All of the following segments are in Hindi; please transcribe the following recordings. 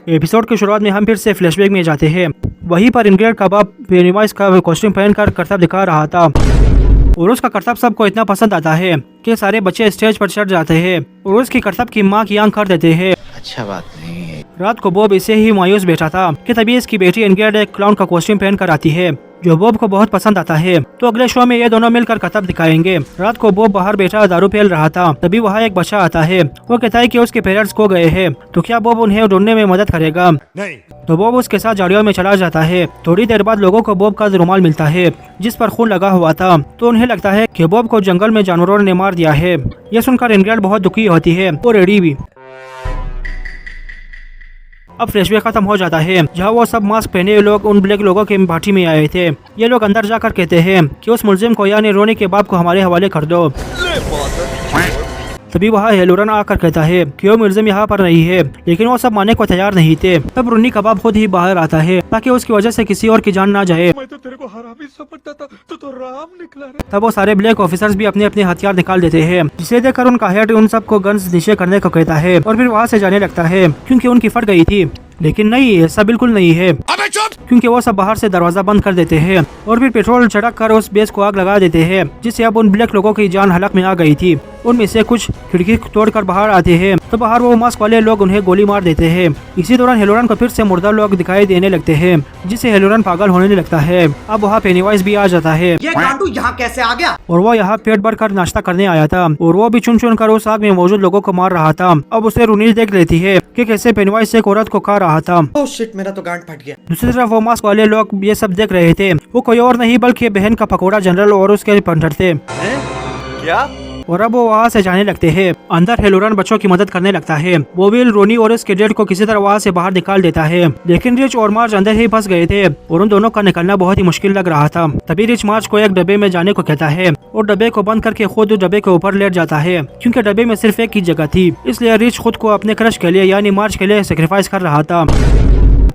एपिसोड की शुरुआत में हम फिर से फ्लैशबैक में जाते हैं। वहीं पर इंग्रिड का बाप पेनीवाइज का कॉस्ट्यूम पहनकर करतब दिखा रहा था और उसका करतब सबको इतना पसंद आता है कि सारे बच्चे स्टेज पर चढ़ जाते हैं और उसकी करतब की मां की आंख कर देते हैं। अच्छा बात नहीं है। रात को बॉब इसे ही मायूस बैठा था कि तभी इसकी बेटी इंग्रिड एक क्लाउन का कॉस्ट्यूम पहनकर आती है जो बॉब को बहुत पसंद आता है। तो अगले शो में ये दोनों मिलकर करतब दिखाएंगे। रात को बॉब बाहर बैठा दारू पील रहा था, तभी वहाँ एक बच्चा आता है। वो कहता है कि उसके पेरेंट्स खो गए हैं, तो क्या बॉब उन्हें ढूंढने में मदद करेगा? नहीं। तो बॉब उसके साथ झाड़ियों में चला जाता है। थोड़ी देर बाद लोगों को बॉब का रुमाल मिलता है जिस पर खून लगा हुआ था, तो उन्हें लगता है कि बॉब को जंगल में जानवरों ने मार दिया है। यह सुनकर इंग्रिड बहुत दुखी होती है और एडी भी। अब फ्लैशबैक खत्म हो जाता है जहाँ वो सब मास्क पहने लोग उन ब्लैक लोगों के पार्टी में आए थे। ये लोग अंदर जाकर कहते हैं कि उस मुलजिम को यानी रोनी के बाप को हमारे हवाले कर दो। तभी वहाँ हेलोरन आकर कहता है कि वो मुलजिम यहाँ पर नहीं है, लेकिन वो सब मानने को तैयार नहीं थे। तब रोनी का बाप खुद ही बाहर आता है ताकि उसकी वजह से किसी और की जान ना जाए। मैं तो तेरे को हरामी समझता था, तो राम निकला रे। तब वो सारे ब्लैक ऑफिसर्स भी अपने अपने हथियार निकाल देते हैं, जिसे देखकर उनका हेड उन सबको गन्स नीचे करने को कहता है और फिर वहाँ से जाने लगता है क्योंकि उनकी फट गई थी। लेकिन नहीं, ऐसा बिल्कुल नहीं है, क्योंकि वो सब बाहर से दरवाजा बंद कर देते हैं और फिर पेट्रोल छिड़क कर उस बेस को आग लगा देते हैं, जिससे अब उन ब्लैक लोगों की जान हलक में आ गई थी। उनमें से कुछ खिड़की तोड़कर बाहर आते हैं, तो बाहर वो मास्क वाले लोग उन्हें गोली मार देते हैं। इसी दौरान हेलोरन को फिर से मुर्दा लोग दिखाई देने लगते हैं, जिससे हेलोरन पागल होने लगता है। अब वहाँ पेनीवाइज भी आ जाता है। ये गांडू यहाँ कैसे आ गया? और वो यहाँ पेट भर कर नाश्ता करने आया था और वो भी चुन चुन कर उस आग में मौजूद लोगों को मार रहा था। अब उसे रूनी देख लेती है कि कैसे पेनीवाइज एक औरत को खा रहा था। ओह शिट, मेरा तो गांड फट गया। दूसरी तरफ वो मास्क वाले लोग ये सब देख रहे थे। वो कोई और नहीं बल्कि बहन का पकौड़ा जनरल और उसके पंटर थे। क्या? और अब वो वहाँ से जाने लगते हैं। अंदर हेलोरन बच्चों की मदद करने लगता है। वो विल, रोनी और उसके डेड को किसी तरह वहाँ से बाहर निकाल देता है, लेकिन रिच और मार्ज अंदर ही फंस गए थे और उन दोनों का निकलना बहुत ही मुश्किल लग रहा था। तभी रिच मार्ज को एक डब्बे में जाने को कहता है और डब्बे को बंद करके खुद डब्बे के ऊपर लेट जाता है, क्योंकि डब्बे में सिर्फ एक ही जगह थी। इसलिए रिच खुद को अपने क्रश के लिए यानी मार्ज के लिए सेक्रीफाइस कर रहा था।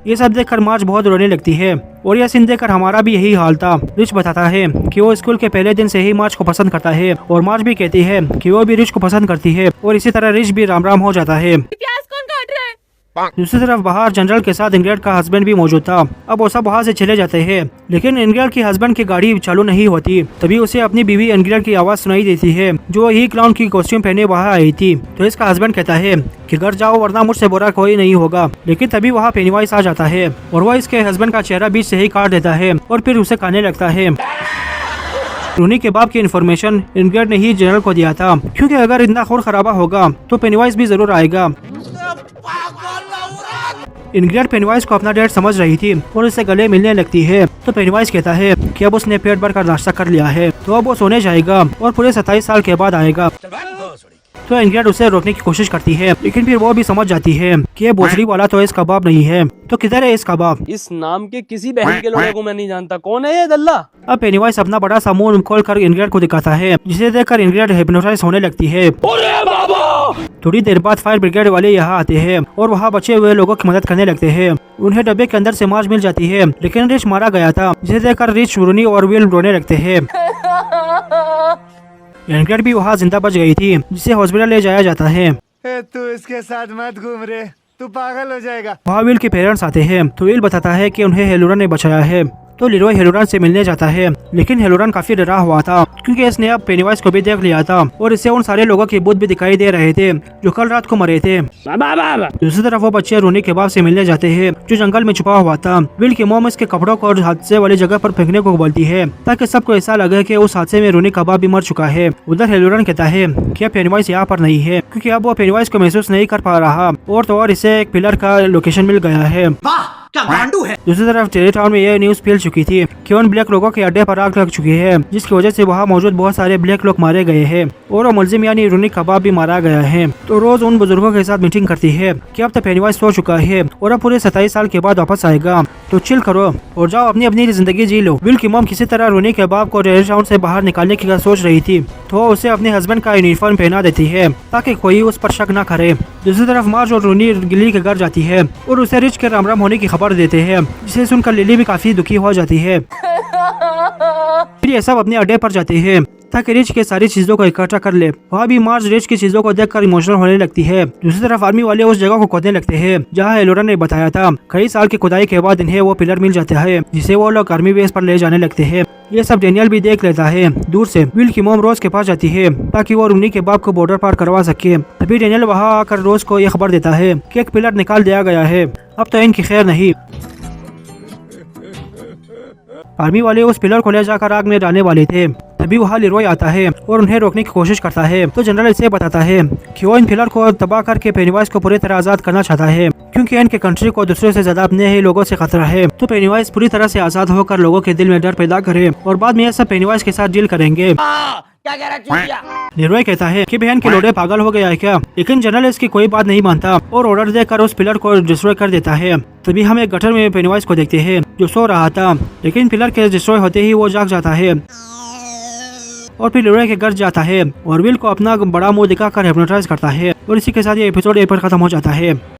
ये सब देखकर मार्ज बहुत रोने लगती है और यह सीन देखकर हमारा भी यही हाल था। रिच बताता है कि वो स्कूल के पहले दिन से ही मार्ज को पसंद करता है और मार्ज भी कहती है कि वो भी रिच को पसंद करती है और इसी तरह रिच भी राम राम हो जाता है। प्याज कौन काट रहा है? दूसरी तरफ बाहर जनरल के साथ इंग्रिड का हस्बैंड भी मौजूद था। अब वो सब वहाँ से चले जाते हैं, लेकिन इंग्रिड की हस्बैंड की गाड़ी चालू नहीं होती। तभी उसे अपनी बीवी इंग्रिड की आवाज सुनाई देती है, जो ही क्लाउन की कॉस्ट्यूम पहने वहाँ आई थी। तो इसका हस्बैंड कहता है कि घर जाओ वरना मुझसे बुरा कोई नहीं होगा। लेकिन तभी वहाँ पेनीवाइज आ जाता है और वह इसके हस्बैंड का चेहरा बीच से ही काट देता है और फिर उसे खाने लगता है। रूनी के बाप की इन्फॉर्मेशन इंग्रिड ने ही जनरल को दिया था, क्योंकि अगर इतना खून खराबा होगा तो पेनीवाइज भी जरूर आएगा। इंग्रिड पेनीवाइज को अपना डैड समझ रही थी और उससे गले मिलने लगती है। तो पेनीवाइज कहता है कि अब उसने पेट भर कर नाश्ता कर लिया है, तो अब वो सोने जाएगा और पूरे 27 साल के बाद आएगा। तो इंग्रिड उसे रोकने की कोशिश करती है, लेकिन फिर वो भी समझ जाती है कि ये भोसड़ी वाला तो इसका बाप नहीं है। तो किधर है इसका बाप? इस नाम के किसी बहन के लोड़े को मैं नहीं जानता। कौन है ये दल्ला? अब पेनीवाइज अपना बड़ा सा मुंह खोल कर इंग्रिड को दिखाता है, जिसे देखकर इंग्रिड हिप्नोटाइज होने लगती है। थोड़ी देर बाद फायर ब्रिगेड वाले यहाँ आते हैं और वहाँ बचे हुए लोगों की मदद करने लगते हैं। उन्हें डब्बे के अंदर से मार्ज मिल जाती है, लेकिन रिच मारा गया था, जिसे देखकर रिच, रूनी और विल रोने लगते हैं। इंग्रिड भी वहाँ जिंदा बच गई थी, जिसे हॉस्पिटल ले जाया जाता है। तू इसके साथ मत घूम रे, तू पागल हो जाएगा। वहाँ विल के पेरेंट्स आते हैं, तो विल बताता है कि उन्हें हेलोरन ने बचाया है। तो लीरॉय हेलोरन से मिलने जाता है, लेकिन हेलोरन काफी डरा हुआ था, क्योंकि इसने अब पेनीवाइज को भी देख लिया था और इससे उन सारे लोगों के भूत भी दिखाई दे रहे थे जो कल रात को मरे थे। दूसरी तरफ वो बच्चे रूनी के बाप से मिलने जाते हैं, जो जंगल में छुपा हुआ था। विल की मॉम इसके कपड़ों को हादसे वाली जगह पर फेंकने को बोलती है, ताकि सबको ऐसा लगे कि उस हादसे में रूनी का बाप भी मर चुका है। उधर हेलोरन कहता है कि अब पेनीवाइज यहाँ पर नहीं है, क्योंकि अब वो पेनीवाइज को महसूस नहीं कर पा रहा और तो और इसे एक पिलर का लोकेशन मिल गया है। क्या गांडू है? दूसरी तरफ टेरी टाउन में यह न्यूज फैल चुकी थी कि उन ब्लैक लोगों के अड्डे पर आग लग चुकी है, जिसकी वजह से वहाँ मौजूद बहुत सारे ब्लैक लोग मारे गए हैं और वो मुलजिम यानी रूनी का बाप भी मारा गया है। तो रोज उन बुजुर्गों के साथ मीटिंग करती है कि अब तो पेनीवाइज सो चुका है और अब पूरे 27 साल के बाद वापस आएगा, तो चिल करो और जाओ अपनी अपनी जिंदगी जी लो। विल की मॉम किसी तरह रूनी के बाप को टेरी टाउन से बाहर निकालने की सोच रही थी, तो उसे अपने हस्बैंड का यूनिफॉर्म पहना देती है ताकि कोई उस पर शक न करे। दूसरी तरफ मार्ज और रूनी गिली के घर जाती है और उसे रिच के राम राम होने की खबर देते हैं, जिसे सुनकर लिली भी काफी दुखी हो जाती है। फिर ये सब अपने अड्डे पर जाते हैं। ताकि रिच के सारी चीजों को इकट्ठा कर ले। वहाँ भी मार्ज रिच की चीजों को देखकर इमोशनल होने लगती है। दूसरी तरफ आर्मी वाले उस जगह को खोदने लगते हैं जहाँ एलोरा ने बताया था। कई साल की खुदाई के बाद इन्हें वो पिलर मिल जाता है जिसे वो लोग आर्मी बेस पर ले जाने लगते हैं। ये सब डेनियल भी देख लेता है। दूर से विल की मोम रोज के पास जाती है ताकि वो रूनी के बाप को बॉर्डर पार करवा सके। तभी डेनियल वहाँ आकर रोज को यह खबर देता है कि एक पिलर निकाल दिया गया है, अब तो इनकी खैर नहीं। आर्मी वाले उस पिलर को ले जाकर आग में डालने वाले थे। तभी वहाँ लिरोय आता है और उन्हें रोकने की कोशिश करता है। तो जनरल इसे बताता है कि वो इन पिलर को तबाह करके पेनीवाइज को पूरी तरह आजाद करना चाहता है, क्योंकि इनके कंट्री को दूसरे से ज्यादा अपने ही लोगों से खतरा है। तो पेनीवाइज पूरी तरह से आजाद होकर लोगों के दिल में डर पैदा करे और बाद में ये सब पेनीवाइज के साथ डील करेंगे। क्या कह रहा है? लिरोय कहता है कि बहन के लोड़े पागल हो गया है क्या, लेकिन जनरल इसकी कोई बात नहीं मानता और ऑर्डर देकर उस पिलर को डिस्ट्रॉय कर देता है। तभी हम एक गटर में पेनीवाइज को देखते हैं जो सो रहा था, लेकिन पिलर के डिस्ट्रॉय होते ही वो जाग जाता है और फिर लिरोय के घर जाता है और विल को अपना बड़ा मुंह दिखाकर हिप्नोटाइज करता है। और इसी के साथ ये एपिसोड यहीं पर खत्म हो जाता है।